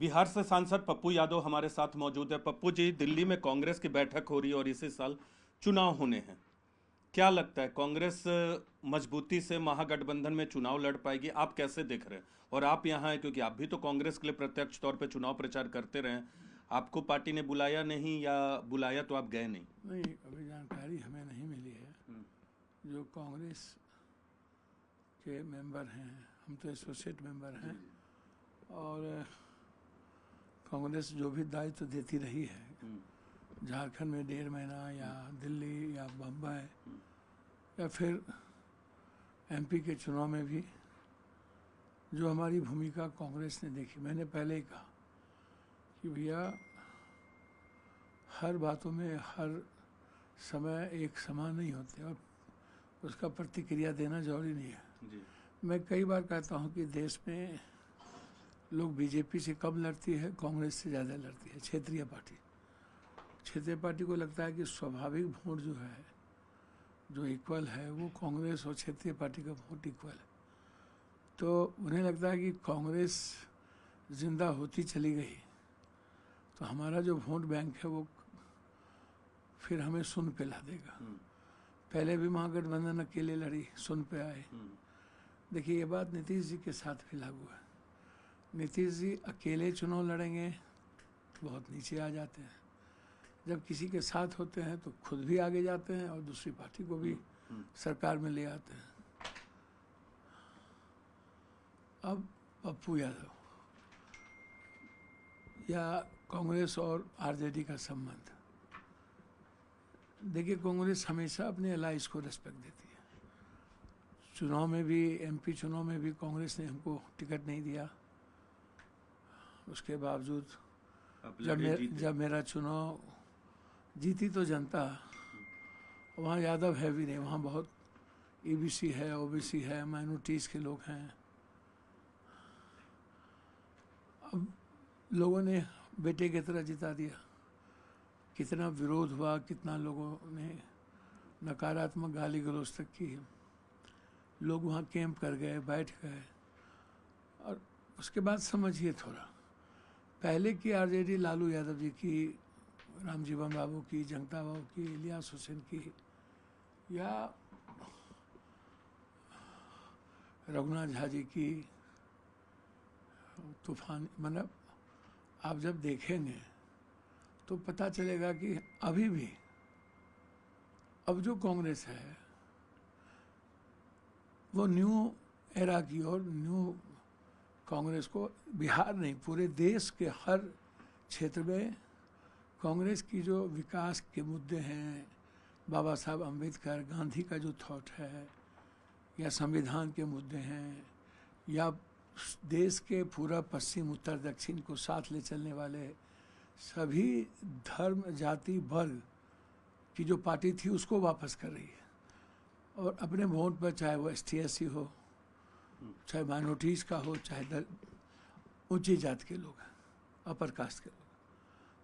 बिहार से सांसद पप्पू यादव हमारे साथ मौजूद है। पप्पू जी, दिल्ली में कांग्रेस की बैठक हो रही है और इसी साल चुनाव होने हैं। क्या लगता है, कांग्रेस मजबूती से महागठबंधन में चुनाव लड़ पाएगी? आप कैसे देख रहे हैं? और आप यहाँ हैं क्योंकि आप भी तो कांग्रेस के लिए प्रत्यक्ष तौर पे चुनाव प्रचार करते रहे। आपको पार्टी ने बुलाया नहीं, या बुलाया तो आप गए नहीं? नहीं, अभी जानकारी हमें नहीं मिली है। जो कांग्रेस के मेंबर हैं, हम तो एसोसिएट मेंबर हैं, और कांग्रेस जो भी दायित्व देती रही है, झारखंड में 1.5 महीना या दिल्ली या बम्बई या फिर एमपी के चुनाव में भी जो हमारी भूमिका कांग्रेस ने देखी, मैंने पहले ही कहा कि भैया हर बातों में हर समय एक समान नहीं होते और उसका प्रतिक्रिया देना जरूरी नहीं है। जी। मैं कई बार कहता हूँ कि देश में लोग बीजेपी से कम लड़ती है, कांग्रेस से ज़्यादा लड़ती है। क्षेत्रीय पार्टी को लगता है कि स्वाभाविक वोट जो है, जो इक्वल है, वो कांग्रेस और क्षेत्रीय पार्टी का वोट इक्वल है। तो उन्हें लगता है कि कांग्रेस जिंदा होती चली गई तो हमारा जो वोट बैंक है वो फिर हमें सुन पे ला देगा। पहले भी महागठबंधन अकेले लड़ी, सुन पे आए। देखिए, ये बात नीतीश जी के साथ भी लागू है। नीतीश जी अकेले चुनाव लड़ेंगे तो बहुत नीचे आ जाते हैं, जब किसी के साथ होते हैं तो खुद भी आगे जाते हैं और दूसरी पार्टी को भी सरकार में ले आते हैं। अब पप्पू यादव या कांग्रेस और आरजेडी का संबंध, देखिए, कांग्रेस हमेशा अपने अलाइज को रिस्पेक्ट देती है। चुनाव में भी, एमपी चुनाव में भी कांग्रेस ने हमको टिकट नहीं दिया। उसके बावजूद जब मेरा चुनाव जीती तो जनता, वहाँ यादव है भी नहीं, वहाँ बहुत ईबीसी है, ओबीसी है, माइनॉरिटीज़ के लोग हैं। अब लोगों ने बेटे की तरह जिता दिया। कितना विरोध हुआ, कितना लोगों ने नकारात्मक गाली गलौज तक की। लोग वहाँ कैंप कर गए, बैठ गए। और उसके बाद समझिए थोड़ा, पहले की आरजेडी लालू यादव जी की, रामजीवन बाबू की, जंगता बाबू की, इलियास हुसैन की, या रघुनाथ झा जी की, तूफान, मतलब आप जब देखेंगे तो पता चलेगा कि अभी भी अब जो कांग्रेस है वो न्यू एरा की और न्यू कांग्रेस को, बिहार नहीं पूरे देश के हर क्षेत्र में कांग्रेस की जो विकास के मुद्दे हैं, बाबा साहब अम्बेडकर, गांधी का जो थॉट है, या संविधान के मुद्दे हैं, या देश के पूरा पश्चिम उत्तर दक्षिण को साथ ले चलने वाले सभी धर्म जाति वर्ग की जो पार्टी थी उसको वापस कर रही है। और अपने वोट पर, चाहे वो ST/SC हो, चाहे माइनॉरिटीज़ का हो, चाहे ऊंची जात के लोग हैं, अपर कास्ट के लोग,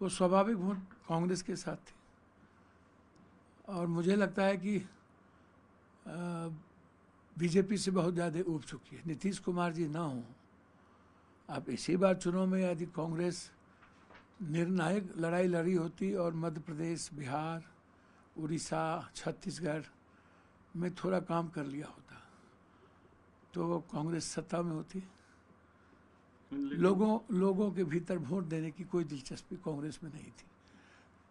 वो स्वाभाविक वोट कांग्रेस के साथ थी। और मुझे लगता है कि बीजेपी से बहुत ज़्यादा ऊब चुकी है। नीतीश कुमार जी ना हो, अब इसी बार चुनाव में यदि कांग्रेस निर्णायक लड़ाई लड़ी होती और मध्य प्रदेश, बिहार, उड़ीसा, छत्तीसगढ़ में थोड़ा काम कर लिया होता तो कांग्रेस सत्ता में होती। लोगों के भीतर वोट देने की कोई दिलचस्पी कांग्रेस में नहीं थी।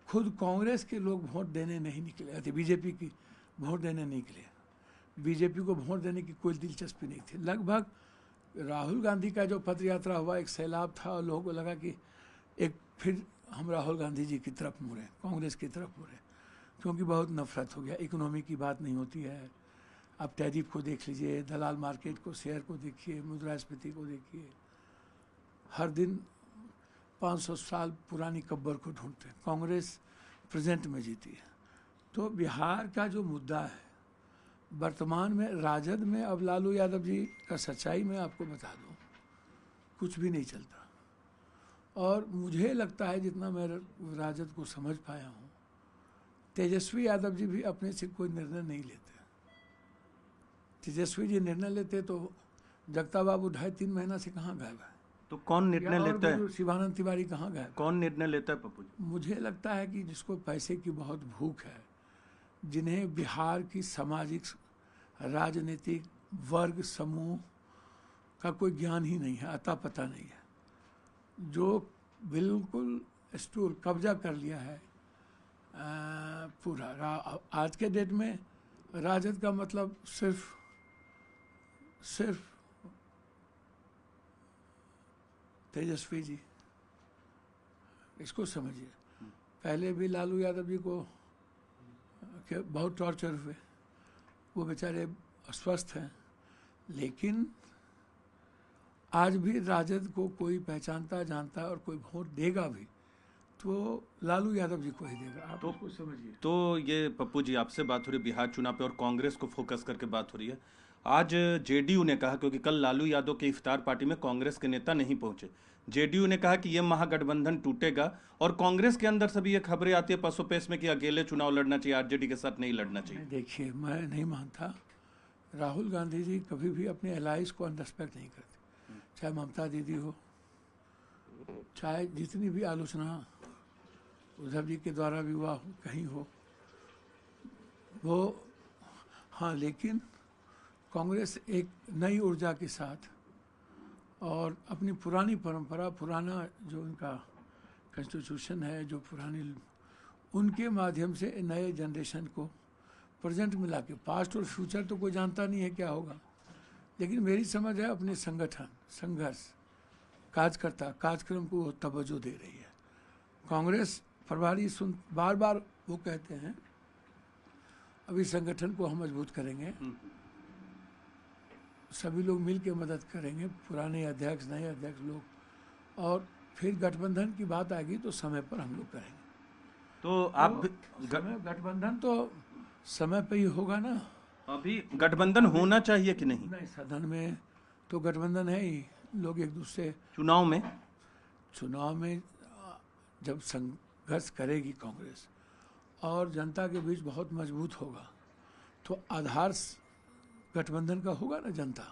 खुद कांग्रेस के लोग वोट देने नहीं निकले थे, बीजेपी की वोट देने नहीं निकले। बीजेपी को वोट देने की कोई दिलचस्पी नहीं थी। लगभग राहुल गांधी का जो पद यात्रा हुआ एक सैलाब था और लोगों को लगा कि एक फिर हम राहुल गांधी जी की तरफ मुड़े, कांग्रेस की तरफ मुड़े, क्योंकि बहुत नफरत हो गया। इकोनॉमी की बात नहीं होती है। आप टैरिफ को देख लीजिए, दलाल मार्केट को, शेयर को देखिए, मुद्रास्फीति को देखिए। हर दिन 500 साल पुरानी कब्र को ढूंढते हैं। कांग्रेस प्रेजेंट में जीती है। तो बिहार का जो मुद्दा है वर्तमान में, राजद में, अब लालू यादव जी का सच्चाई मैं आपको बता दूं, कुछ भी नहीं चलता। और मुझे लगता है, जितना मैं राजद को समझ पाया हूँ, तेजस्वी यादव जी भी अपने से कोई निर्णय नहीं लेते। तेजस्वी जी निर्णय लेते तो जगता बाबू 2.5-3 महीना से कहाँ गायब है। तो कौन निर्णय लेता है? शिवानंद तिवारी कहाँ गए? कौन निर्णय लेता है पप्पू जी? मुझे लगता है कि जिसको पैसे की बहुत भूख है, जिन्हें बिहार की सामाजिक राजनीतिक वर्ग समूह का कोई ज्ञान ही नहीं है, अता पता नहीं है, जो बिल्कुल स्टूल कब्जा कर लिया है पूरा। आज के डेट में राजद का मतलब सिर्फ तेजस्वी जी, इसको समझिए। पहले भी लालू यादव जी को बहुत टॉर्चर हुए, वो बेचारे अस्वस्थ हैं, लेकिन आज भी राजद को कोई पहचानता जानता है और कोई वोट देगा भी तो लालू यादव जी को ही देगा। आप तो कुछ समझिए। तो ये पप्पू जी, आपसे बात हो रही है बिहार चुनाव पे और कांग्रेस को फोकस करके बात हो रही है। आज जेडीयू ने कहा, क्योंकि कल लालू यादव के इफ्तार पार्टी में कांग्रेस के नेता नहीं पहुंचे, जेडीयू ने कहा कि यह महागठबंधन टूटेगा और कांग्रेस के अंदर सभी ये खबरें आती है पसोपेश में कि अकेले चुनाव लड़ना चाहिए, आरजेडी के साथ नहीं लड़ना चाहिए। देखिए, मैं नहीं मानता, राहुल गांधी जी कभी भी अपने एलाइज को अनरिस्पेक्ट नहीं करते, चाहे ममता दीदी हो, चाहे जितनी भी आलोचना उद्धव जी के द्वारा भी हुआ हो, कहीं हो वो। हाँ, लेकिन कांग्रेस एक नई ऊर्जा के साथ और अपनी पुरानी परंपरा, पुराना जो उनका कॉन्स्टिट्यूशन है, जो पुरानी, उनके माध्यम से नए जनरेशन को प्रेजेंट मिला के, पास्ट और फ्यूचर तो कोई जानता नहीं है क्या होगा, लेकिन मेरी समझ है अपने संगठन, संघर्ष, कार्यक्रम को तवज्जो दे रही है। कांग्रेस प्रभारी बार बार वो कहते हैं अभी संगठन को हम मजबूत करेंगे, सभी लोग मिल के मदद करेंगे, पुराने अध्यक्ष, नए अध्यक्ष लोग, और फिर गठबंधन की बात आएगी तो समय पर हम लोग करेंगे। तो आप गठबंधन तो समय पे ही होगा ना। अभी गठबंधन होना चाहिए कि नहीं? नहीं, सदन में तो गठबंधन है ही, लोग एक दूसरे चुनाव में जब संघर्ष करेगी कांग्रेस और जनता के बीच बहुत मजबूत होगा तो आधार गठबंधन का होगा ना जनता।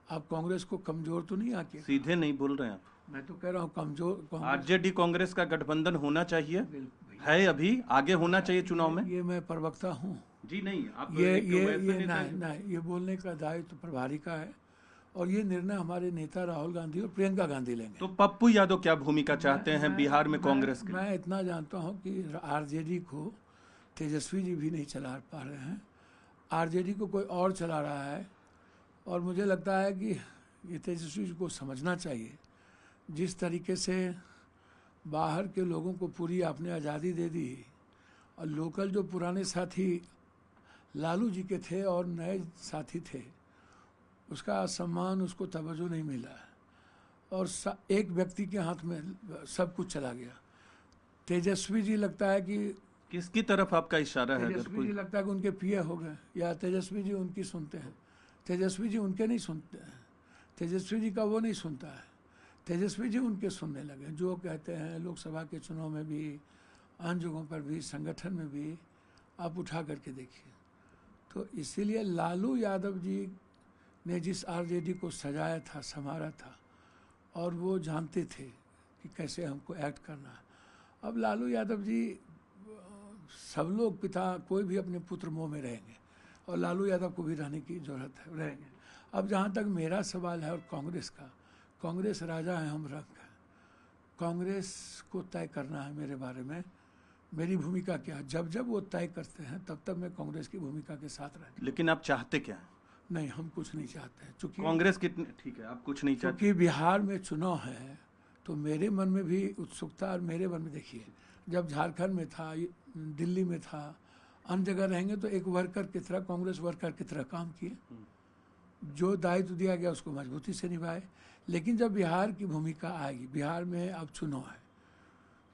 आप कांग्रेस को कमजोर तो नहीं आके, सीधे नहीं बोल रहे हैं आप, मैं तो कह रहा हूँ कमजोर। आरजेडी कांग्रेस का गठबंधन होना चाहिए है, अभी आगे होना चाहिए चुनाव में। ये मैं प्रवक्ता हूँ जी, नहीं आप ये बोलने का दायित्व तो प्रभारी का है और ये निर्णय हमारे नेता राहुल गांधी और प्रियंका गांधी लेंगे। तो पप्पू यादव क्या भूमिका चाहते हैं बिहार में कांग्रेस की? मैं इतना जानता हूँ कि आरजेडी को तेजस्वी जी भी नहीं चला पा रहे हैं, आरजेडी को कोई और चला रहा है, और मुझे लगता है कि ये तेजस्वी जी को समझना चाहिए, जिस तरीके से बाहर के लोगों को पूरी आपने आज़ादी दे दी और लोकल जो पुराने साथी लालू जी के थे और नए साथी थे उसका सम्मान, उसको तवज्जो नहीं मिला और एक व्यक्ति के हाथ में सब कुछ चला गया। तेजस्वी जी लगता है कि किसकी तरफ आपका इशारा है? तेजस्वी जी लगता है कि उनके पीए हो गए या तेजस्वी जी उनकी सुनते हैं। तेजस्वी जी उनके नहीं सुनते हैं, तेजस्वी जी का वो नहीं सुनता है, तेजस्वी जी उनके सुनने लगे, जो कहते हैं लोकसभा के चुनाव में भी, अन्य जगहों पर भी, संगठन में भी, आप उठा करके देखिए। तो इसीलिए लालू यादव जी ने जिस आरजेडी को सजाया था, संवारा था, और वो जानते थे कि कैसे हमको एक्ट करना है। अब लालू यादव जी, सब लोग पिता, कोई भी अपने पुत्र मोह में रहेंगे और लालू यादव को भी रहने की जरूरत है, रहेंगे। अब जहाँ तक मेरा सवाल है और कांग्रेस का, कांग्रेस राजा है, हम रंक है, कांग्रेस को तय करना है मेरे बारे में, मेरी भूमिका क्या है। जब जब वो तय करते हैं तब तब मैं कांग्रेस की भूमिका के साथ रहता। लेकिन आप चाहते क्या हैं? नहीं, हम कुछ नहीं चाहते हैं, चूँकि कांग्रेस कितने, ठीक है, आप कुछ नहीं चाहते, क्योंकि बिहार में चुनाव है तो मेरे मन में भी उत्सुकता, और मेरे मन में देखिए, जब झारखंड में था, दिल्ली में था, अन्य जगह रहेंगे तो एक वर्कर की तरह, कांग्रेस वर्कर की तरह काम किए, जो दायित्व दिया गया उसको मजबूती से निभाए। लेकिन जब बिहार की भूमिका आएगी, बिहार में अब चुनाव है,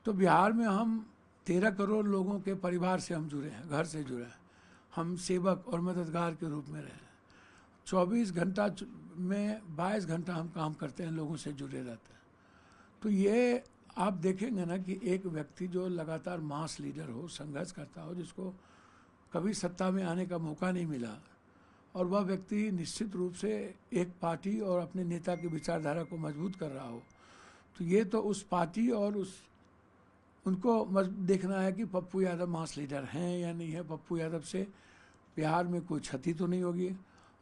तो बिहार में हम 13 करोड़ लोगों के परिवार से हम जुड़े हैं, घर से जुड़े हैं, हम सेवक और मददगार के रूप में रहे। 24 घंटा में 22 घंटा हम काम करते हैं, लोगों से जुड़े रहते हैं। तो ये आप देखेंगे ना कि एक व्यक्ति जो लगातार मास लीडर हो, संघर्ष करता हो, जिसको कभी सत्ता में आने का मौका नहीं मिला और वह व्यक्ति निश्चित रूप से एक पार्टी और अपने नेता की विचारधारा को मजबूत कर रहा हो, तो ये तो उस पार्टी और उनको देखना है कि पप्पू यादव मास लीडर हैं या नहीं है। पप्पू यादव से बिहार में कोई क्षति तो नहीं होगी,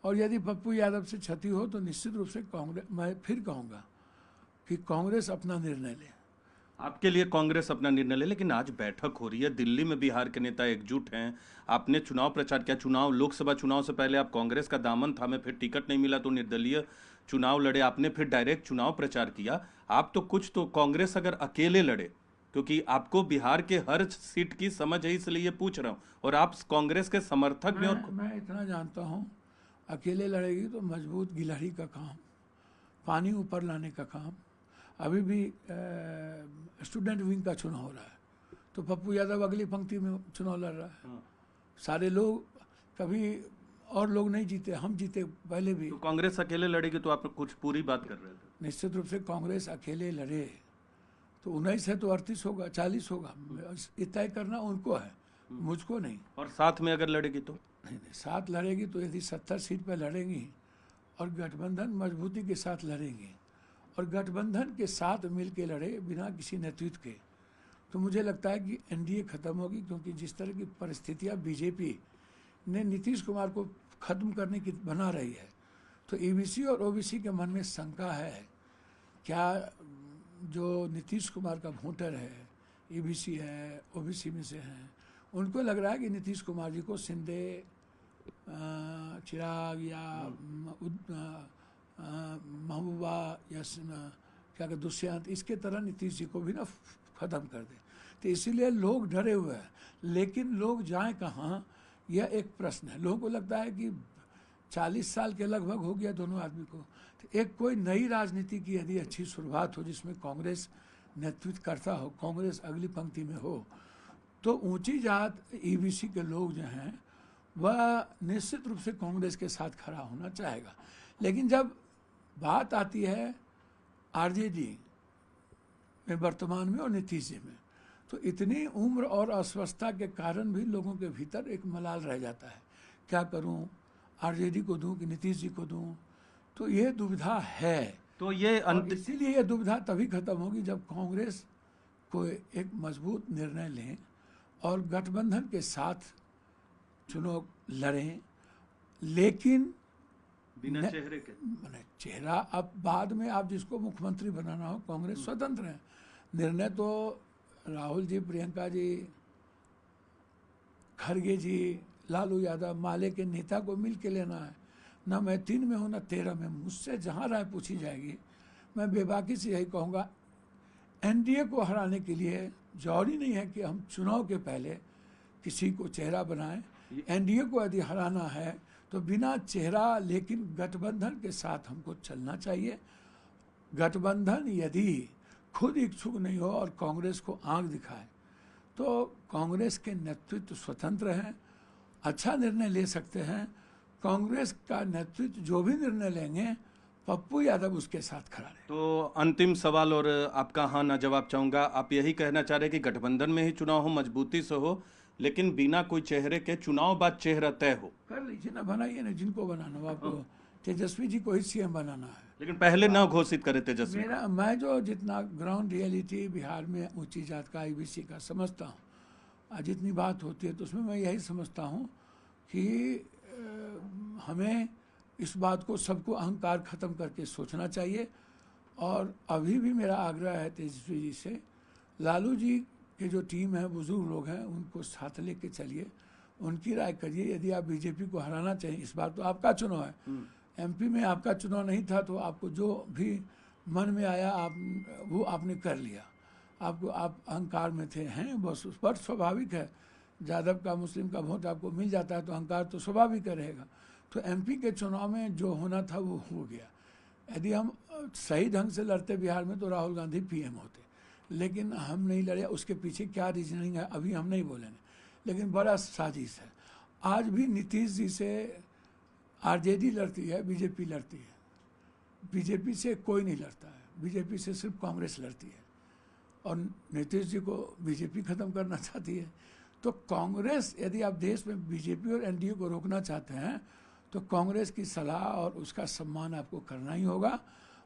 और यदि पप्पू यादव से क्षति हो तो निश्चित रूप से कांग्रेस, मैं फिर कहूँगा कि कांग्रेस अपना निर्णय ले। आपके लिए कांग्रेस अपना निर्णय ले, लेकिन आज बैठक हो रही है दिल्ली में, बिहार के नेता एकजुट हैं। आपने चुनाव प्रचार किया, लोकसभा चुनाव से पहले आप कांग्रेस का दामन थामे, फिर टिकट नहीं मिला तो निर्दलीय चुनाव लड़े, आपने फिर डायरेक्ट चुनाव प्रचार किया। आप तो कुछ तो कांग्रेस अगर अकेले लड़े, क्योंकि आपको बिहार के हर सीट की समझ है इसलिए ये पूछ रहा हूँ, और आप कांग्रेस के समर्थक भी। और मैं इतना जानता हूँ, अकेले लड़ेगी तो मजबूत गिलहरी का काम, पानी ऊपर लाने का काम। अभी भी स्टूडेंट विंग का चुनाव हो रहा है, तो पप्पू यादव अगली पंक्ति में चुनाव लड़ रहा है। सारे लोग, कभी और लोग नहीं जीते, हम जीते पहले भी। तो कांग्रेस अकेले लड़ेगी तो आप कुछ पूरी बात कर रहे थे। निश्चित रूप से कांग्रेस अकेले लड़े तो 19 है तो 38 होगा, 40 होगा, ये तय करना उनको है, मुझको नहीं। और साथ में अगर लड़ेगी तो नहीं, साथ लड़ेगी तो यदि 70 सीट पर लड़ेंगी और गठबंधन मजबूती के साथ लड़ेंगे और गठबंधन के साथ मिल के लड़े बिना किसी नेतृत्व के, तो मुझे लगता है कि एनडीए खत्म होगी। क्योंकि जिस तरह की परिस्थितियां बीजेपी ने नीतीश कुमार को खत्म करने की बना रही है, तो ईबीसी और ओबीसी के मन में शंका है, क्या जो नीतीश कुमार का वोटर है, ईबीसी है, ओबीसी में से हैं, उनको लग रहा है कि नीतीश कुमार जी को शिंदे, चिराग या महबूबा या क्या कहते दुष्यंत, इसके तरह नीतीश जी को भी ना ख़त्म कर दे। तो इसीलिए लोग डरे हुए हैं, लेकिन लोग जाएं कहाँ, यह एक प्रश्न है। लोगों को लगता है कि 40 साल के लगभग हो गया दोनों आदमी को, तो एक कोई नई राजनीति की यदि अच्छी शुरुआत हो जिसमें कांग्रेस नेतृत्व करता हो, कांग्रेस अगली पंक्ति में हो, तो ऊंची जात ईबीसी के लोग जो हैं वह निश्चित रूप से कांग्रेस के साथ खड़ा होना चाहेगा। लेकिन जब बात आती है आरजेडी में वर्तमान में और नीतीश जी में, तो इतनी उम्र और अस्वस्थता के कारण भी लोगों के भीतर एक मलाल रह जाता है, क्या करूं, आरजेडी को दूं कि नीतीश जी को दूं। तो ये दुविधा है। तो ये इसीलिए ये दुविधा तभी खत्म होगी जब कांग्रेस को एक मजबूत निर्णय लें और गठबंधन के साथ चुनाव लड़ें, लेकिन बिना चेहरे के। चेहरा अब बाद में आप जिसको मुख्यमंत्री बनाना हो, कांग्रेस स्वतंत्र है। निर्णय तो राहुल जी, प्रियंका जी, खड़गे जी, लालू यादव, माले के नेता को मिल के लेना है। ना मैं 3 में हूँ ना 13 में, मुझसे जहाँ राय पूछी जाएगी मैं बेबाकी से यही कहूँगा, एनडीए को हराने के लिए जरूरी नहीं है कि हम चुनाव के पहले किसी को चेहरा बनाएं। एनडीए को यदि हराना है तो बिना चेहरा, लेकिन गठबंधन के साथ हमको चलना चाहिए। गठबंधन यदि खुद इच्छुक नहीं हो और कांग्रेस को आंख दिखाए, तो कांग्रेस के नेतृत्व स्वतंत्र हैं, अच्छा निर्णय ले सकते हैं। कांग्रेस का नेतृत्व जो भी निर्णय लेंगे, पप्पू यादव उसके साथ खड़ा रहे। तो अंतिम सवाल और आपका हाँ ना जवाब चाहूंगा। आप यही कहना चाह रहे हैं कि गठबंधन में ही चुनाव हो, मजबूती से हो, लेकिन बिना कोई चेहरे के, चुनाव बाद चेहरा तय हो। कर लीजिए ना, बनाइए ना, जिनको बनाना हो। आपको तेजस्वी जी को ही सीएम बनाना है, लेकिन पहले ना घोषित करे तेजस्वी। मैं जो जितना ग्राउंड रियलिटी बिहार में ऊंची जात का, आईबीसी का समझता हूँ, जितनी बात होती है तो उसमें मैं यही समझता हूँ कि हमें इस बात को, सबको अहंकार ख़त्म करके सोचना चाहिए। और अभी भी मेरा आग्रह है तेजस्वी जी से, लालू जी के जो टीम है, बुजुर्ग लोग हैं, उनको साथ लेके चलिए, उनकी राय करिए। यदि आप बीजेपी को हराना चाहिए, इस बार तो आपका चुनाव है, एमपी में आपका चुनाव नहीं था, तो आपको जो भी मन में आया वो आपने कर लिया। आप अहंकार में थे, हैं, बस उस पर स्वाभाविक है। यादव का, मुस्लिम का वोट आपको मिल जाता है तो अहंकार तो स्वाभाविक रहेगा। तो एमपी के चुनाव में जो होना था वो हो गया। यदि हम सही ढंग से लड़ते बिहार में तो राहुल गांधी पीएम होते, लेकिन हम नहीं लड़े। उसके पीछे क्या रीजनिंग है अभी हम नहीं बोलेंगे, लेकिन बड़ा साजिश है। आज भी नीतीश जी से आरजेडी लड़ती है, बीजेपी लड़ती है, बीजेपी से कोई नहीं लड़ता है, बीजेपी से सिर्फ कांग्रेस लड़ती है, और नीतीश जी को बीजेपी ख़त्म करना चाहती है। तो कांग्रेस, यदि आप देश में बीजेपी और एनडीए को रोकना चाहते हैं तो कांग्रेस की सलाह और उसका सम्मान आपको करना ही होगा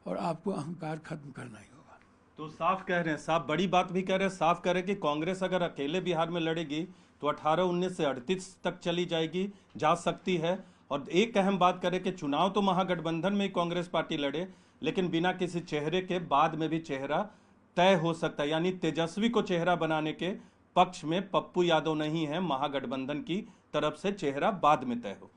और आपको अहंकार खत्म करना ही होगा। तो साफ कह रहे हैं, साफ बड़ी बात भी कह रहे हैं, साफ कह रहे हैं कि कांग्रेस अगर अकेले बिहार में लड़ेगी तो 18, 19 से 38 तक चली जाएगी, जा सकती है। और एक अहम बात करें कि चुनाव तो महागठबंधन में ही कांग्रेस पार्टी लड़े, लेकिन बिना किसी चेहरे के बाद में भी चेहरा तय हो सकता है, यानी तेजस्वी को चेहरा बनाने के पक्ष में पप्पू यादव नहीं है, महागठबंधन की तरफ से चेहरा बाद में तय हो।